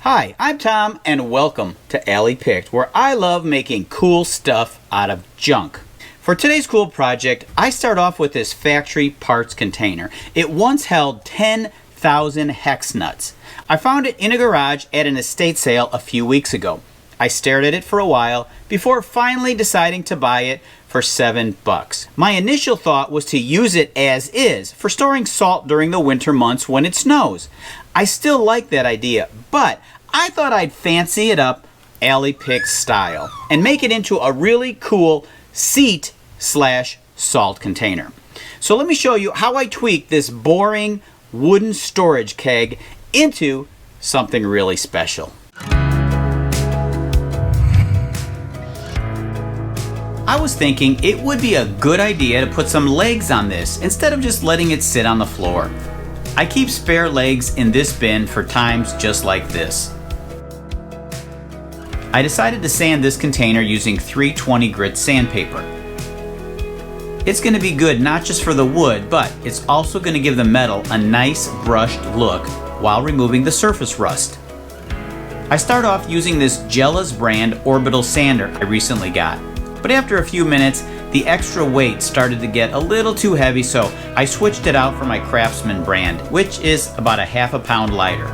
Hi, I'm Tom, and welcome to Alley Picked, where I love making cool stuff out of junk. For today's cool project, I start off with this factory parts container. It once held 10,000 hex nuts. I found it in a garage at an estate sale a few weeks ago. I stared at it for a while before finally deciding to buy it for $7. My initial thought was to use it as is for storing salt during the winter months when it snows. I still like that idea, but I thought I'd fancy it up Alley Pick style and make it into a really cool seat/salt container. So let me show you how I tweak this boring wooden storage keg into something really special. I was thinking it would be a good idea to put some legs on this instead of just letting it sit on the floor. I keep spare legs in this bin for times just like this. I decided to sand this container using 320 grit sandpaper. It's going to be good not just for the wood, but it's also going to give the metal a nice brushed look while removing the surface rust. I start off using this Jella's brand orbital sander I recently got. But after a few minutes, the extra weight started to get a little too heavy, so I switched it out for my Craftsman brand, which is about a half a pound lighter.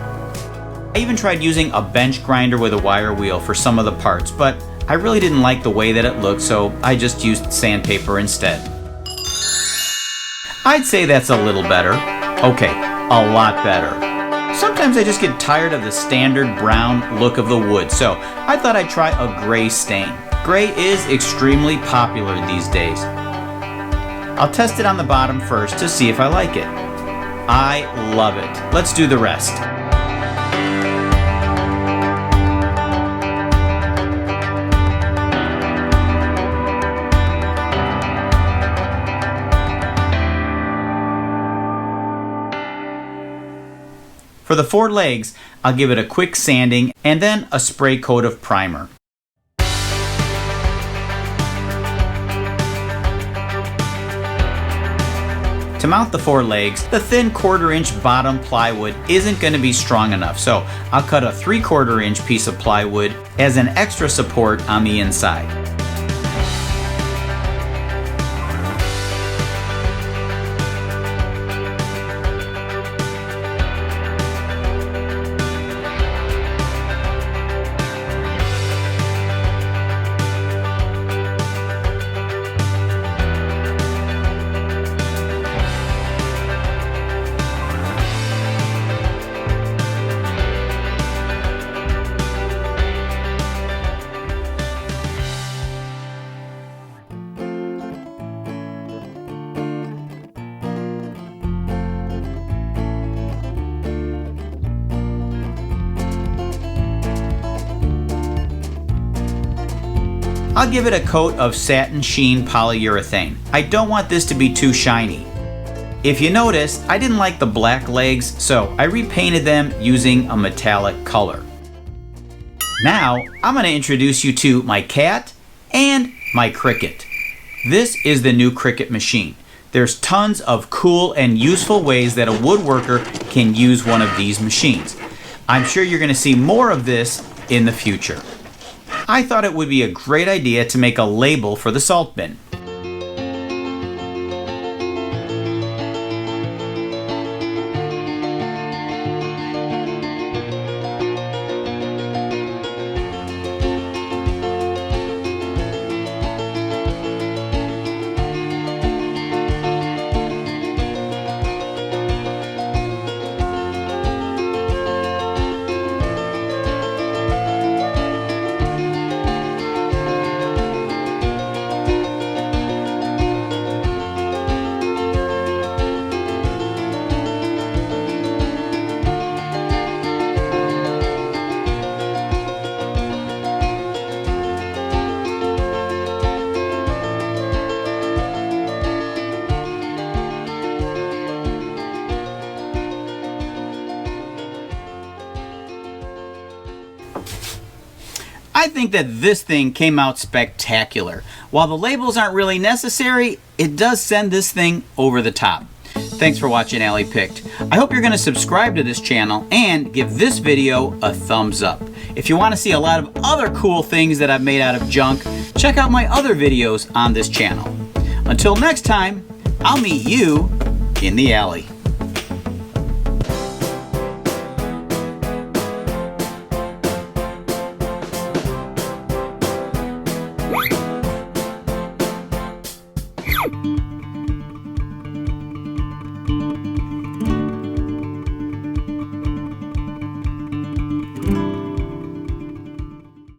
I even tried using a bench grinder with a wire wheel for some of the parts, but I really didn't like the way that it looked, so I just used sandpaper instead. I'd say that's a little better. Okay, a lot better. Sometimes I just get tired of the standard brown look of the wood, so I thought I'd try a gray stain. Gray is extremely popular these days. I'll test it on the bottom first to see if I like it. I love it. Let's do the rest. For the 4 legs, I'll give it a quick sanding and then a spray coat of primer. To mount the 4 legs, the thin 1/4 inch bottom plywood isn't going to be strong enough, so I'll cut a 3/4 inch piece of plywood as an extra support on the inside. I'll give it a coat of satin sheen polyurethane. I don't want this to be too shiny. If you notice, I didn't like the black legs, so I repainted them using a metallic color. Now, I'm going to introduce you to my cat and my Cricut. This is the new Cricut machine. There's tons of cool and useful ways that a woodworker can use one of these machines. I'm sure you're going to see more of this in the future. I thought it would be a great idea to make a label for the salt bin. I think that this thing came out spectacular. While the labels aren't really necessary, it does send this thing over the top. Thanks for watching Alley Picked. I hope you're going to subscribe to this channel and give this video a thumbs up. If you want to see a lot of other cool things that I've made out of junk, check out my other videos on this channel. Until next time, I'll meet you in the alley.